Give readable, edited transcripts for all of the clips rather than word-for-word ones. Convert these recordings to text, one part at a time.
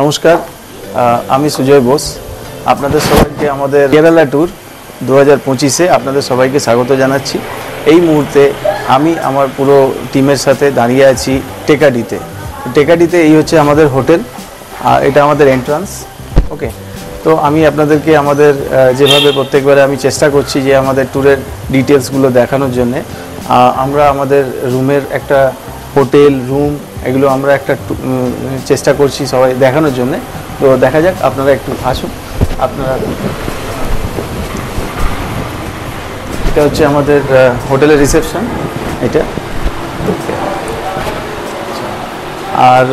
নমস্কার, আমি সুজয় বোস। আপনাদের সবাইকে আমাদের কেরালা ট্যুর 2025-এ আপনাদের সবাইকে স্বাগত জানাচ্ছি। এই মুহূর্তে আমি আমার পুরো টিমের সাথে দাঁড়িয়ে আছি টেকাডিতে। টেকাডিতে এই হচ্ছে আমাদের হোটেল, এটা আমাদের এন্ট্রান্স। ওকে, তো আমি আপনাদেরকে আমাদের যেভাবে প্রত্যেকবারে আমি চেষ্টা করছি যে আমাদের ট্যুরের ডিটেলসগুলো দেখানোর জন্যে। আমরা আমাদের রুমের একটা হোটেল রুম এগুলো আমরা একটা চেষ্টা করছি সবাই দেখানোর জন্যে। তো দেখা যাক, আপনারা একটু আসুন। আপনারা, এটা হচ্ছে আমাদের হোটেলের রিসেপশন এটা, আর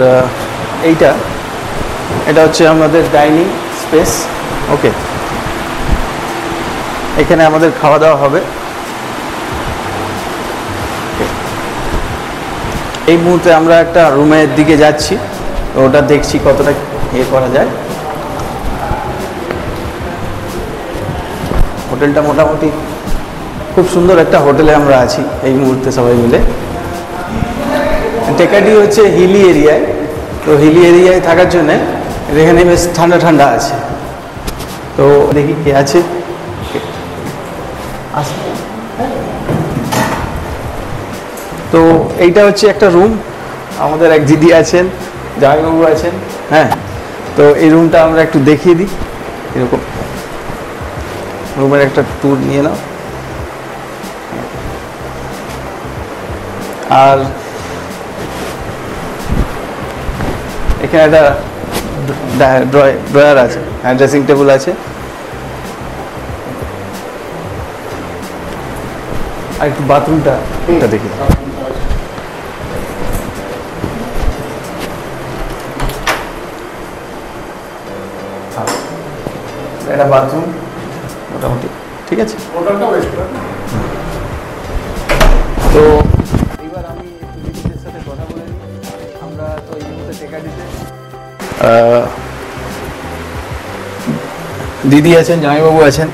এটা হচ্ছে আমাদের ডাইনিং স্পেস। ওকে, এখানে আমাদের খাওয়া দাওয়া হবে। এই মুহূর্তে আমরা একটা রুমের দিকে যাচ্ছি, তো ওটা দেখছি কতটা করা যায়। হোটেলটা মোটামুটি খুব সুন্দর একটা হোটেলে আমরা আছি এই মুহূর্তে সবাই মিলে। টেকাডি হচ্ছে হিলি এরিয়ায়, তো হিলি এরিয়ায় থাকার জন্যে এখানে বেশ ঠান্ডা ঠান্ডা আছে। তো দেখি কে আছে। তো এইটা হচ্ছে একটা রুম, আমাদের এক দিদি আছেন, জামাইবাবু আছেন। হ্যাঁ, তো এই রুমটা আমরা একটু দেখিয়ে দিই। এরকম রুমের একটা ট্যুর নিয়ে নাও। আর এখানে একটা ড্রয়ার আছে, হ্যাঁ, ড্রেসিং টেবিল আছে। আর একটু বাথরুমটা দেখি। এটা বাথরুম মোটামুটি ঠিক আছে। তো এবার আমি একটু দিদিদের সাথে কথা বলে নিই। আমরা তো এই মুহূর্তে টেকাডিতে, দিদি আছেন, জামাইবাবু আছেন।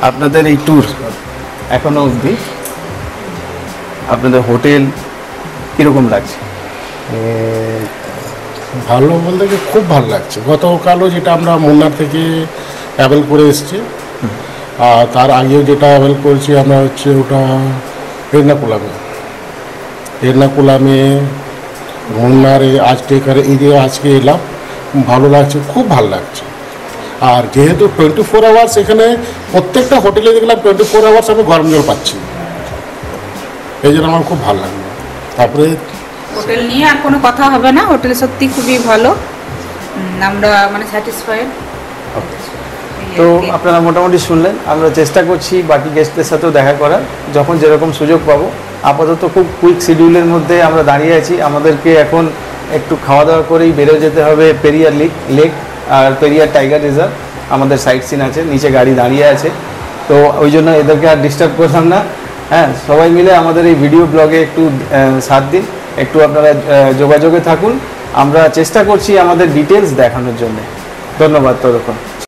আপনাদের এই ট্যুর এখনো অবধি আপনাদের হোটেল কীরকম লাগছে? ভালো বলতে কি খুব ভালো লাগছে। গতকালও যেটা আমরা মুন্নার থেকে ট্রাভেল করে এসেছি, আর তার আগেও যেটা ট্রাভেল করেছি আমরা হচ্ছে ওটা এর্নাকুলামে মুন্নারে, আজ টেকারে, এই যে আজকে এলাম, ভালো লাগছে, খুব ভালো লাগছে। আর যেহেতু 24 আওয়ার্স এখানে প্রত্যেকটা হোটেলে দেখলাম 24 আওয়ার্স আমি গরম জল পাচ্ছি, এই জন্য আমার খুব ভালো লাগলো। তারপরে হোটেল নিয়ে আর কোনো কথা হবে না, হোটেল সত্যি খুবই ভালো, আমরা মানে স্যাটিসফাইড। তো আপনারা মোটামুটি শুনলেন, আমরা চেষ্টা করছি বাকি গেস্টদের সাথেও দেখা করার, যখন যেরকম সুযোগ পাবো। আপাতত খুব কুইক শিডিউলের মধ্যে আমরা দাঁড়িয়ে আছি। আমাদেরকে এখন একটু খাওয়া দাওয়া করেই বেরো যেতে হবে পেরিয়ার লেক আর পেরিয়ার টাইগার রিজার্ভ। আমাদের সাইট সিন আছে, নিচে গাড়ি দাঁড়িয়ে আছে, তো ওই জন্য এদেরকে আর ডিস্টার্ব করলাম না। হ্যাঁ, সবাই মিলে আমাদের এই ভিডিও ব্লগে একটু সাথ দিন, একটু আপনারা যোগাযোগে থাকুন। আমরা চেষ্টা করছি আমাদের ডিটেলস দেখানোর জন্য। ধন্যবাদ ততক্ষণ।